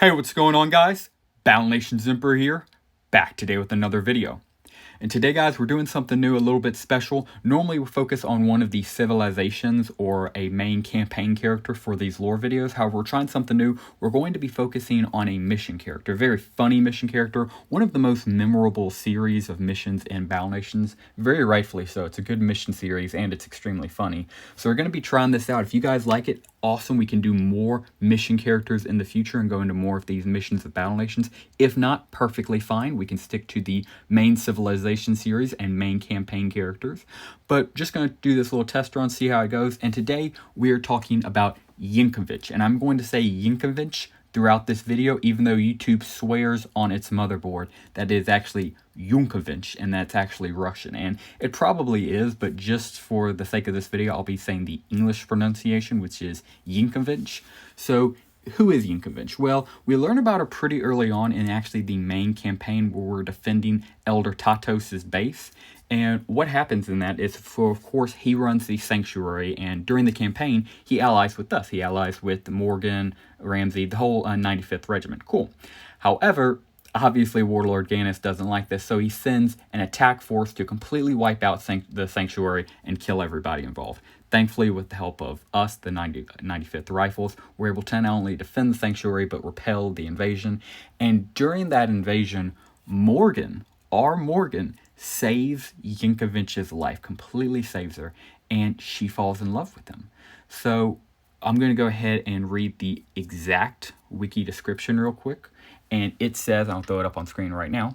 Hey, what's going on, guys? Battle Nation Zimper here, back today with another video. And today, guys, we're doing something new, a little bit special. Normally, we focus on one of the civilizations or a main campaign character for these lore videos. However, we're trying something new. We're going to be focusing on a mission character, a very funny mission character, one of the most memorable series of missions in Battle Nations, very rightfully so. It's a good mission series, and it's extremely funny. So we're going to be trying this out. If you guys like it, awesome. We can do more mission characters in the future and go into more of these missions of Battle Nations. If not, perfectly fine. We can stick to the main civilization series and main campaign characters. But just going to do this little test run, see how it goes. And today we are talking about Yinkovich. And I'm going to say Yinkovich throughout this video, even though YouTube swears on its motherboard that it is actually Yinkovich, and that's actually Russian. And it probably is, but just for the sake of this video, I'll be saying the English pronunciation, which is Yinkovich. So, who is Yinkovich? Well, we learn about her pretty early on in actually the main campaign where we're defending Elder Tatos' base. And what happens in that is, of course, he runs the sanctuary, and during the campaign, he allies with us. He allies with Morgan, Ramsey, the whole 95th Regiment. Cool. However, obviously, Warlord Gannis doesn't like this, so he sends an attack force to completely wipe out the sanctuary and kill everybody involved. Thankfully, with the help of us, the 95th Rifles, we're able to not only defend the sanctuary, but repel the invasion. And during that invasion, Morgan, saves Yinkovich's life, completely saves her, and she falls in love with him. So I'm going to go ahead and read the exact wiki description real quick. And it says, I'll throw it up on screen right now,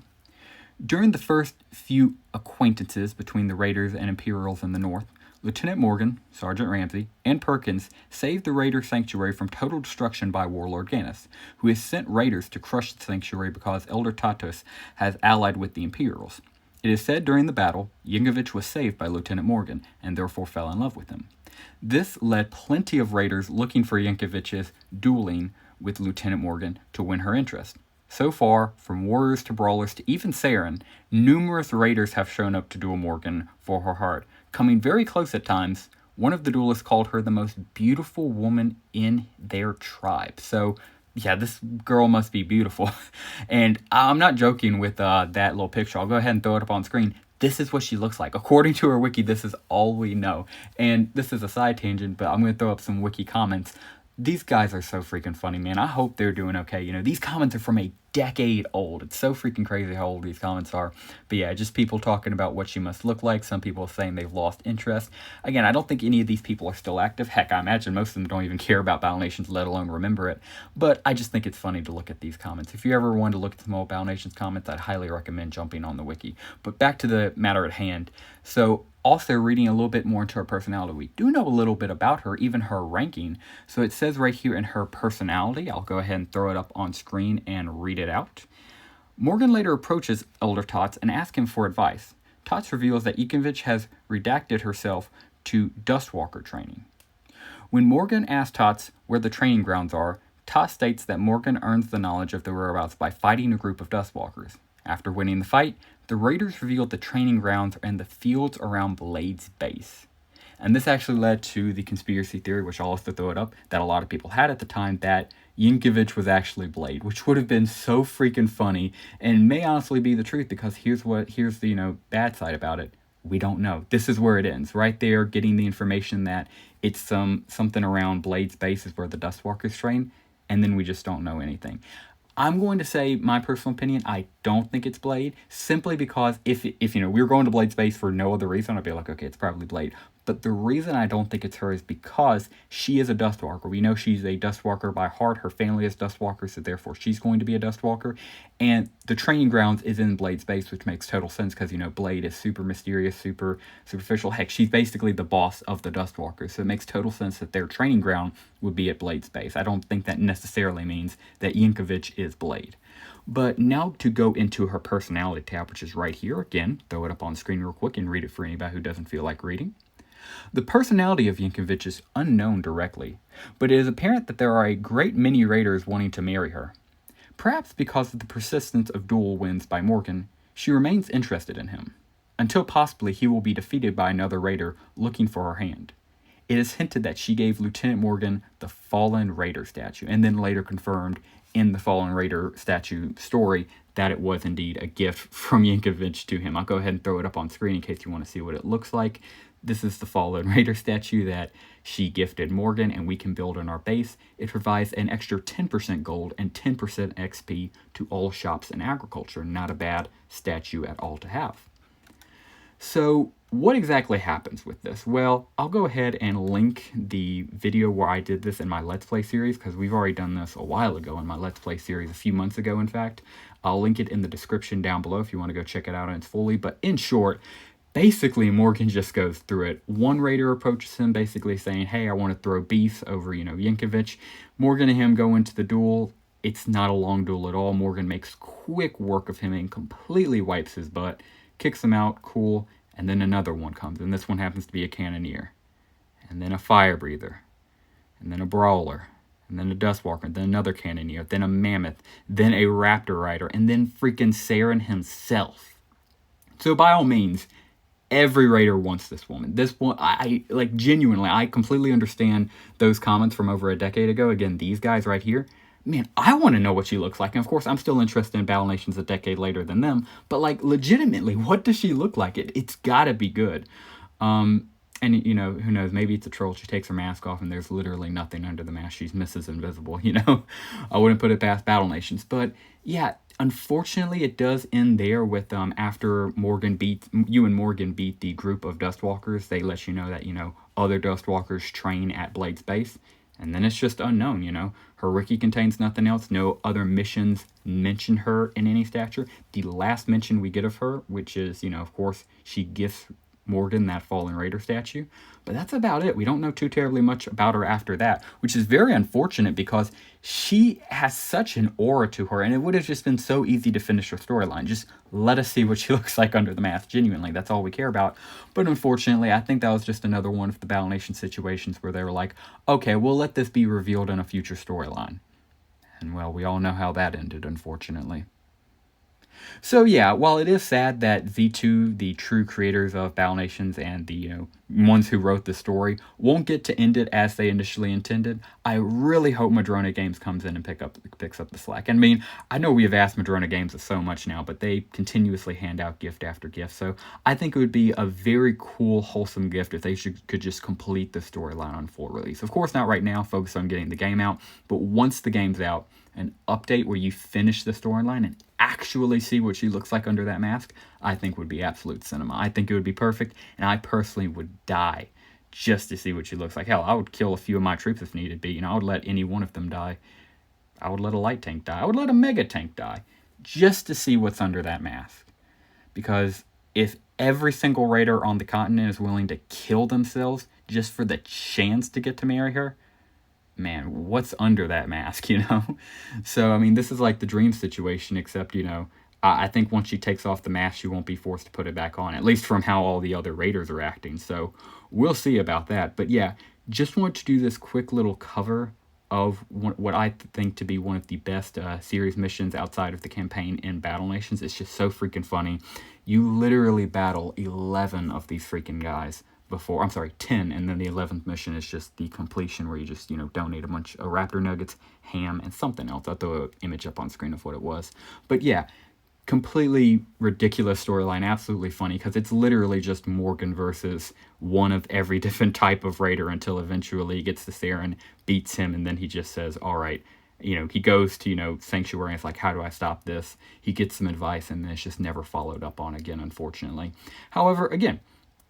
during the first few acquaintances between the Raiders and Imperials in the north, Lieutenant Morgan, Sergeant Ramsey, and Perkins saved the Raider sanctuary from total destruction by Warlord Gannis, who has sent raiders to crush the sanctuary because Elder Tatos has allied with the Imperials. It is said during the battle, Yinkovich was saved by Lieutenant Morgan, and therefore fell in love with him. This led plenty of raiders looking for Yinkovich's dueling with Lieutenant Morgan to win her interest. So far, from warriors to brawlers to even Saren, numerous raiders have shown up to duel Morgan for her heart. Coming very close at times, one of the duelists called her the most beautiful woman in their tribe. So, yeah, this girl must be beautiful. And I'm not joking with that little picture. I'll go ahead and throw it up on screen. This is what she looks like. According to her wiki, this is all we know. And this is a side tangent, but I'm going to throw up some wiki comments. These guys are so freaking funny, man. I hope they're doing okay. You know, these comments are from a decade old. It's so freaking crazy how old these comments are. But yeah, just people talking about what she must look like. Some people saying they've lost interest. Again, I don't think any of these people are still active. Heck, I imagine most of them don't even care about Battle Nations, let alone remember it. But I just think it's funny to look at these comments. If you ever want to look at some old Battle Nations comments, I'd highly recommend jumping on the wiki. But back to the matter at hand. So, also, reading a little bit more into her personality, we do know a little bit about her, even her ranking. So it says right here in her personality, I'll go ahead and throw it up on screen and read it out. Morgan later approaches Elder Tots and asks him for advice. Tots reveals that Yinkovich has redacted herself to Dustwalker training. When Morgan asks Tots where the training grounds are, Tots states that Morgan earns the knowledge of the whereabouts by fighting a group of Dustwalkers. After winning the fight, the raiders revealed the training grounds are in the fields around Blade's base. And this actually led to the conspiracy theory, which I'll also throw it up, that a lot of people had at the time, that Yinkovich was actually Blade, which would have been so freaking funny, and may honestly be the truth, because here's the, bad side about it. We don't know. This is where it ends. Right there, getting the information that it's something around Blade's base is where the Dustwalkers train, and then we just don't know anything. I'm going to say my personal opinion, I don't think it's Blade, simply because if we were going to Blade's base for no other reason, I'd be like, okay, it's probably Blade. But the reason I don't think it's her is because she is a Dustwalker. We know she's a Dustwalker by heart. Her family is Dustwalkers, so therefore she's going to be a Dustwalker. And the training grounds is in Blade's base, which makes total sense because, Blade is super mysterious, super superficial. Heck, she's basically the boss of the Dustwalkers, so it makes total sense that their training ground would be at Blade's base. I don't think that necessarily means that Yinkovich is Blade. But now to go into her personality tab, which is right here. Again, throw it up on screen real quick and read it for anybody who doesn't feel like reading. The personality of Yinkovich is unknown directly, but it is apparent that there are a great many raiders wanting to marry her. Perhaps because of the persistence of duel wins by Morgan, she remains interested in him, until possibly he will be defeated by another raider looking for her hand. it is hinted that she gave Lieutenant Morgan the Fallen Raider statue, and then later confirmed in the Fallen Raider statue story that it was indeed a gift from Yinkovich to him. I'll go ahead and throw it up on screen in case you want to see what it looks like. This is the Fallen Raider statue that she gifted Morgan, and we can build on our base. It provides an extra 10% gold and 10% XP to all shops in agriculture. Not a bad statue at all to have. So what exactly happens with this? Well, I'll go ahead and link the video where I did this in my Let's Play series, because we've already done this a while ago in my Let's Play series, a few months ago in fact. I'll link it in the description down below if you want to go check it out in its fully. But in short, basically Morgan just goes through it. One raider approaches him basically saying, hey, I want to throw beef over, Yinkovich. Morgan and him go into the duel. It's not a long duel at all. Morgan makes quick work of him and completely wipes his butt. Kicks him out, cool, and then another one comes, and this one happens to be a cannoneer, and then a fire breather, and then a brawler, and then a dustwalker, then another cannoneer, then a mammoth, then a raptor rider, and then freaking Saren himself. So by all means, every raider wants this woman. This one, I like genuinely, I completely understand those comments from over a decade ago. Again, these guys right here. Man, I want to know what she looks like. And of course, I'm still interested in Battle Nations a decade later than them. But like, legitimately, what does she look like? It's got to be good. And, who knows? Maybe it's a troll. She takes her mask off and there's literally nothing under the mask. She's Mrs. Invisible, I wouldn't put it past Battle Nations. But yeah, unfortunately, it does end there with after you and Morgan beat the group of Dustwalkers. They let you know that, other Dustwalkers train at Blade's base. And then it's just unknown, Her wiki contains nothing else. No other missions mention her in any stature. The last mention we get of her, which is, of course, she gifts Morgan that Fallen Raider statue. But that's about it. We don't know too terribly much about her after that, which is very unfortunate because she has such an aura to her, and it would have just been so easy to finish her storyline. Just let us see what she looks like under the mask. Genuinely, that's all we care about. But unfortunately, I think that was just another one of the Battle Nation situations where they were like, okay, we'll let this be revealed in a future storyline. And well, we all know how that ended, unfortunately. So yeah, while it is sad that Z2, the true creators of Battle Nations and the ones who wrote the story, won't get to end it as they initially intended, I really hope Madrona Games comes in and picks up the slack. I mean, I know we have asked Madrona Games so much now, but they continuously hand out gift after gift, so I think it would be a very cool, wholesome gift if they could just complete the storyline on full release. Of course, not right now, focus on getting the game out, but once the game's out, an update where you finish the storyline and actually see what she looks like under that mask, I think would be absolute cinema. I think it would be perfect, and I personally would die just to see what she looks like. Hell, I would kill a few of my troops if needed be. I would let any one of them die. I would let a light tank die. I would let a mega tank die just to see what's under that mask. Because if every single raider on the continent is willing to kill themselves just for the chance to get to marry her, man, what's under that mask, So, I mean, this is like the dream situation, except, I think once she takes off the mask, she won't be forced to put it back on, at least from how all the other raiders are acting. So, we'll see about that. But yeah, just wanted to do this quick little cover of what I think to be one of the best series missions outside of the campaign in Battle Nations. It's just so freaking funny. You literally battle 11 of these freaking guys. 10, and then the 11th mission is just the completion where you just, donate a bunch of raptor nuggets, ham, and something else. I'll throw an image up on screen of what it was. But yeah, completely ridiculous storyline, absolutely funny, because it's literally just Morgan versus one of every different type of raider until eventually he gets to Saren, beats him, and then he just says, all right, he goes to, Sanctuary, and it's like, how do I stop this? He gets some advice, and then it's just never followed up on again, unfortunately. However, again,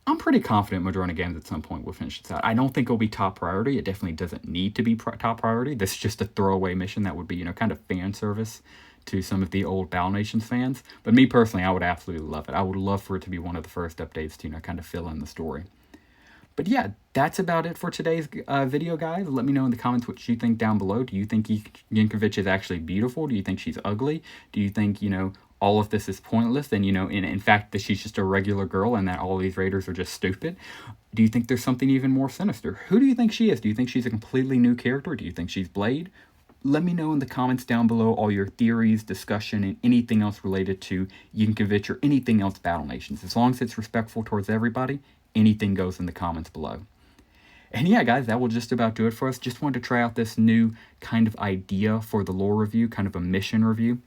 I'm pretty confident Madrona Games at some point will finish this out. I don't think it'll be top priority. It definitely doesn't need to be top priority. This is just a throwaway mission that would be, kind of fan service to some of the old Battle Nations fans. But me personally, I would absolutely love it. I would love for it to be one of the first updates to, kind of fill in the story. But yeah, that's about it for today's video, guys. Let me know in the comments what you think down below. Do you think Yinkovich is actually beautiful? Do you think she's ugly? Do you think, all of this is pointless, and in fact that she's just a regular girl and that all these raiders are just stupid? Do you think there's something even more sinister? Who do you think she is? Do you think she's a completely new character? Do you think she's Blade? Let me know in the comments down below all your theories, discussion, and anything else related to Yinkovich or anything else Battle Nations. As long as it's respectful towards everybody, anything goes in the comments below. And yeah, guys, that will just about do it for us. Just wanted to try out this new kind of idea for the lore review, kind of a mission review,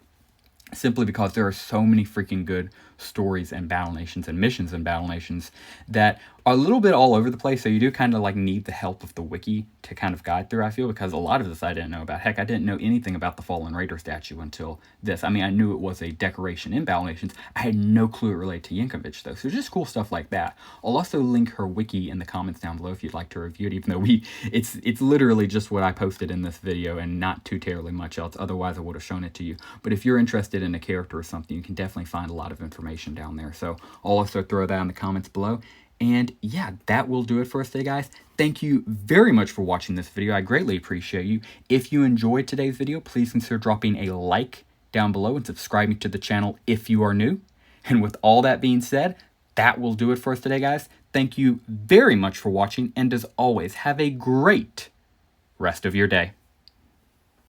simply because there are so many freaking good stories and battle nations and missions and battle nations that are a little bit all over the place. So you do kind of like need the help of the wiki to kind of guide through, I feel, because a lot of this I didn't know about. Heck, I didn't know anything about the Fallen Raider statue until this. I mean, I knew it was a decoration in battle nations. I had no clue it related to Yinkovich, though. So just cool stuff like that. I'll also link her wiki in the comments down below if you'd like to review it, even though it's literally just what I posted in this video and not too terribly much else. Otherwise, I would have shown it to you. But if you're interested in a character or something, you can definitely find a lot of information down there. So I'll also throw that in the comments below. And yeah, that will do it for us today, guys. Thank you very much for watching this video. I greatly appreciate you. If you enjoyed today's video, please consider dropping a like down below and subscribing to the channel if you are new. And with all that being said, that will do it for us today, guys. Thank you very much for watching. And as always, have a great rest of your day.